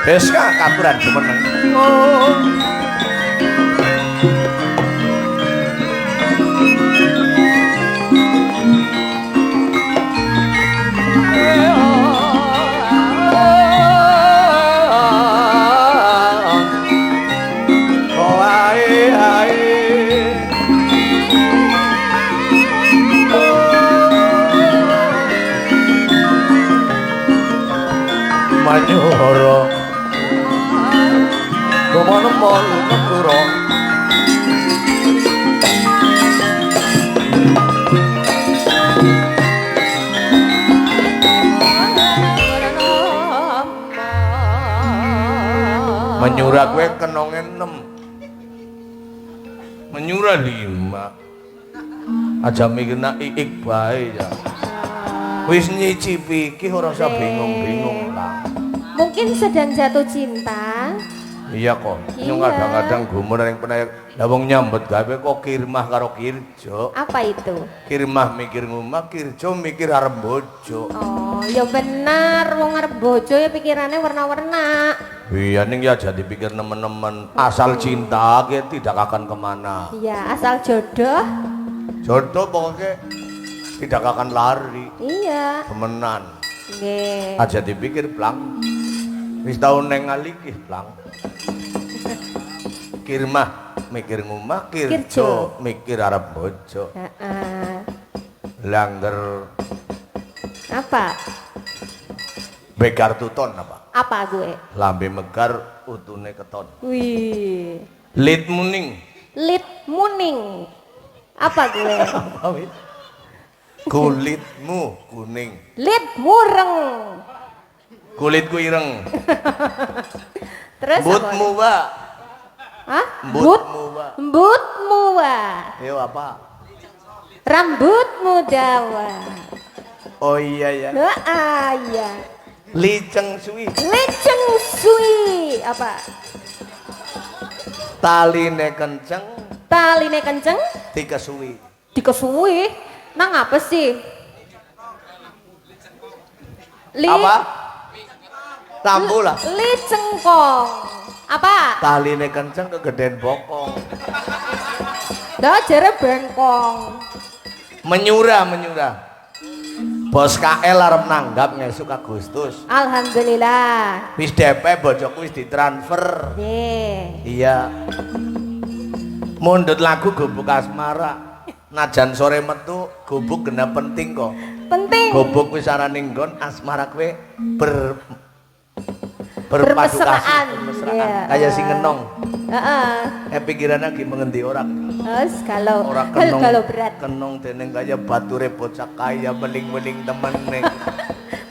Wis katuran jumeneng. Manyura Gomonemon negara Manyura kowe kenonge 6 Manyura 5 aja mikirna iik bae ya wis nyicipi iki ora usah bingung-bingung lah. Mungkin sedang jatuh cinta. Iya kok. Nyung kadang-kadang gumun ning penayak. Lah wong nyambut gawe kok kirmah karo kirjo. Apa itu? Kirmah mikir ngumah, kirjo mikir arep bojo. Oh, ya benar, wong arep bojo ya pikirannya warna-warna. Iya ning ya jadi pikir nemen-nemen. Asal cinta ke tidak akan kemana. Iya, asal jodoh. Jodoh pokoknya tidak akan lari. Iya. Temenan. Nggih. Aja dipikir plang. Wis tau neng ngaliki plang. Kirmah mikir ngumah, kirjo mikir arep bojo. Heeh. Langger Apa? begar tuton apa? Apa gue? Lambe megar utune keton. Wih. Lit muning. Lit muning. Apa gue? Apa wit? Kulitmu kuning. Lit mureng. Kulitku ireng. Terus Mbutmu apa? wa. Hah? Mbutmu wa. Mbutmu wa. Yo apa? Rambutmu dawa. Oh iya ya. Heeh, iya. Liceng suwi. Liceng suwi. Apa? Taline kenceng. Taline kenceng, Dikesuwi. dikesuwi. Nang apa sih? Apa? Tambu lah. Li cengkong. Apa? Taline kenceng kegedean bokong. Dah jere bengkong. Menyura. Bos KL arep nanggap ngesuk Agustus. Alhamdulillah. Wis DP bojoku wis ditransfer. Nggih. Iya. Mundut lagu Gubuk Asmara. Najan sore metu gubuk genah penting kok. Penting. Gubuk wis arane nggon asmara kowe berpadu Bermesraan. kasih, Iya. kayak si ngenong. Heeh. Pikiran lagi mengendi orang. Terus kalau Ora kenong. kalau berat. Kenong deneng kaya bature bocah kaya meling-meling temeneng.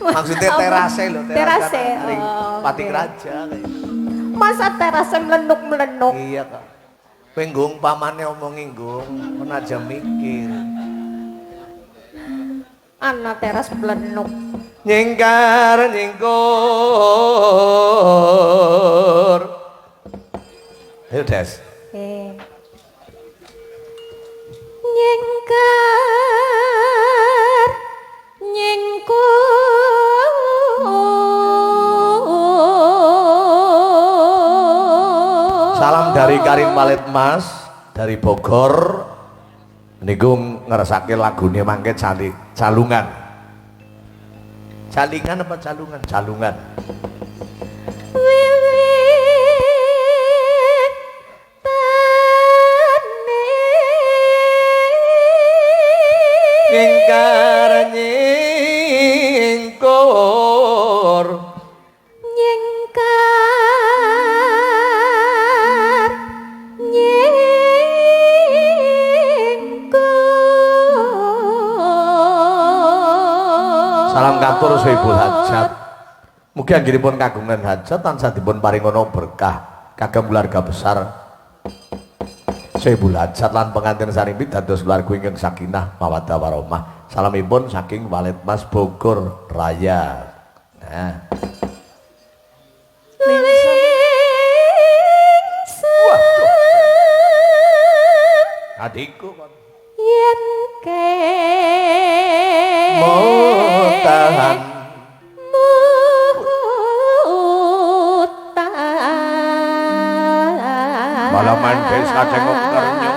Maksudnya Apa? terase lho, Terase. Ring Oh, Pati oke. Raja kayak. Masa terase melenuk-melenuk. Iya kak. Penggung pamane omongi nggung, men aja mikir. Anak teras melenuk. Nyingkar nyingkur. Ayo Des. Nyingkar nyingkur. Salam dari Karim Palet Mas dari Bogor. Niku ngeresake lagune mangke calungan. Calingan apa calungan? Calungan. Wiwit tani Nyingkar nyingkur. nyingkar nyingkur. Salam katur Sohibul Hajat. Mugi anggenipun kagungan hajat tansah dipun paringono berkah kagem keluarga besar Sohibul Hajat lan pengantin saripit dados keluarga ingkang sakinah mawaddah warahmah. Salamipun saking Walet Mas Bogor Raya. Nah. Adikku yen ke Mohon tahan malah main desa cengok kernya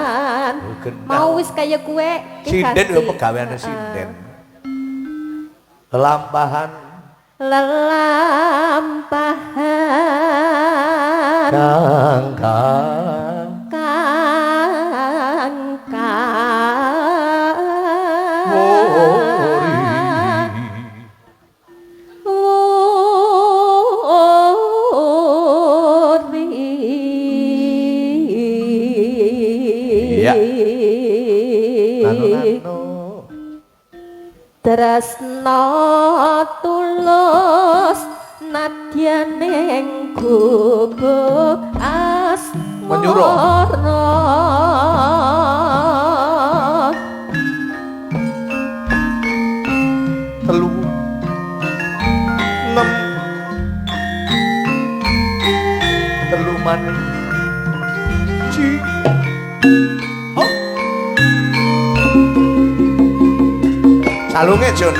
mau wis kaya kue sinden lho pegaweane sinden lelampahan kangka tresna tulus nadyaning gubuk asmara telu enam telu maning salunge Jun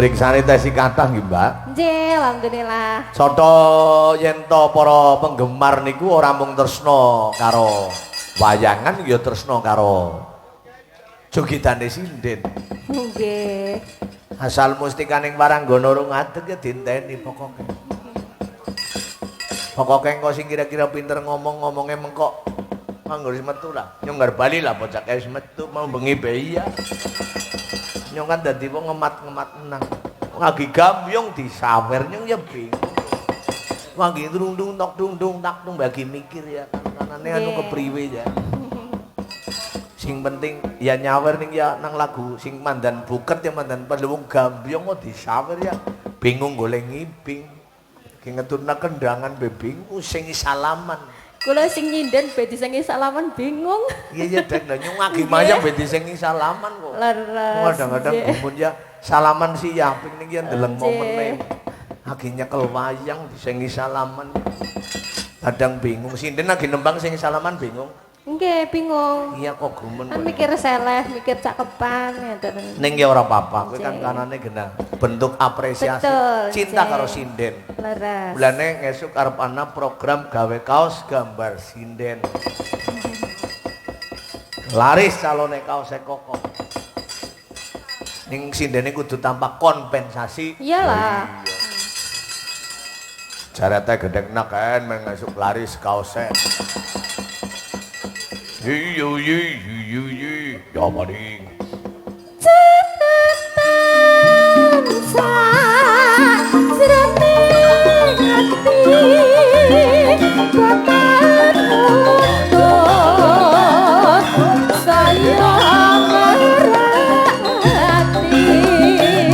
mriksane tesi kathah nggih, Mbak. Nggih, alhamdulillah. Soto yen to para penggemar niku ora mung tresna karo wayangan ya tresna karo jogitane sinden. Nggih. Asal mustikaning waranggana rung adeg ya dinteni pokoke. Pokoke engko sing kira-kira pinter ngomong-ngomonge mengkok anggere metu lah. Nyonggar bali lah bocah wis metu mau bengi bae ya. Nyong kan dadi wong ngemat-ngemat menang. Lagi gambyong disawer nyong ya bingung. Lagi drung-dung tok dung-dung tak dung bagi mikir ya kan-kanane anu kepriwe ya. Sing penting ya nyawer ning ya nang lagu sing mandan buket ya mandan perlu wong gambyong kok disawer ya. Bingung golek ngibing. Ki ngeturna kendangan be bingung sing salaman. Kula sing nyinden be disengi salaman bingung. Iya Dek, lha nyung ngagi mayang be disengi salaman kok. Leres. Kadang-kadang gumun ya salaman sih ya ping niki ndeleng momene. Lagi nyekel wayang disengi salaman. Kadang bingung sinden lagi nembang sing salaman bingung. Nggih, bingung. Iya kok gumun. Kan mikir seleh, mikir cakepan ngeten. Ning ya ora apa-apa, kowe kan kanane genah. Bentuk apresiasi betul, cinta karo sinden. Leres. Bulane ngesuk arep ana program gawe kaos gambar sinden. Laris calone kaose koko. Ning sindene kudu tanpa kompensasi. Iyalah. Jarate gedhek nak kan ngesuk laris kaose. Ya paring.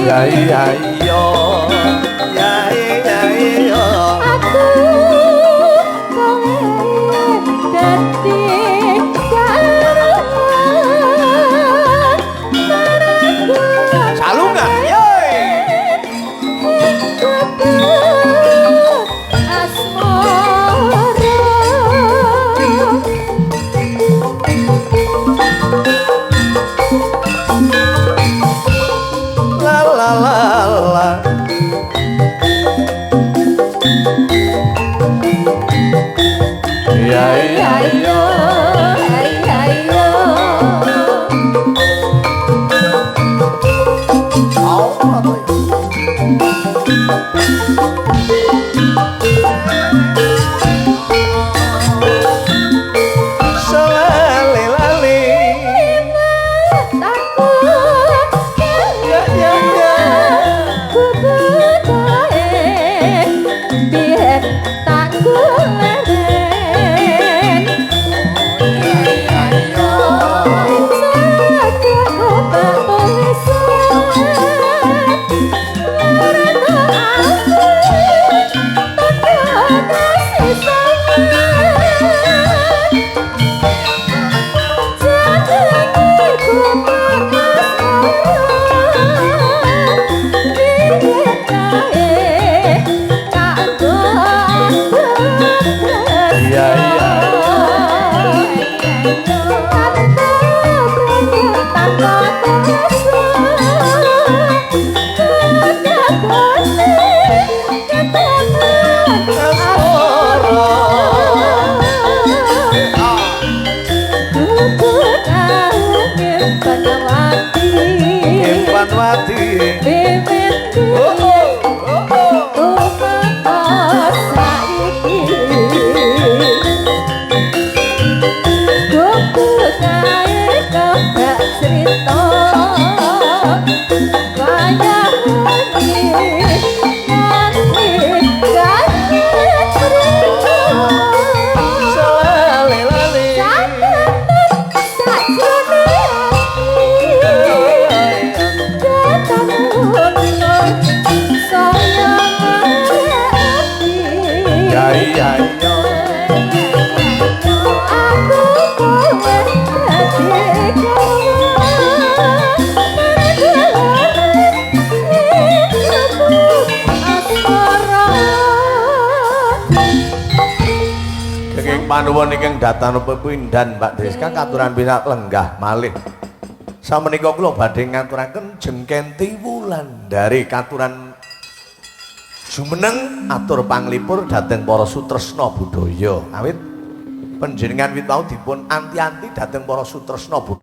Ya iya iya. Ya iya iya. Aku kowe dadi Salungan, yoi. La la la la. Ya iya iya. Selali-lali. Ya ya ya. Ya ya. Impan wati. Oh oh oh. Selali-lali. Ya iya iya. Saking panuwun ingkang datang pepindhan Mbak Deska katuran pinak lenggah malih. Sameneika kula badhe ngaturaken Jengkenti Wulandari katuran jumeneng atur panglipur dhateng para sutresna budaya. Awit panjenengan wit wau dipun anti-anti dhateng para sutresna budaya.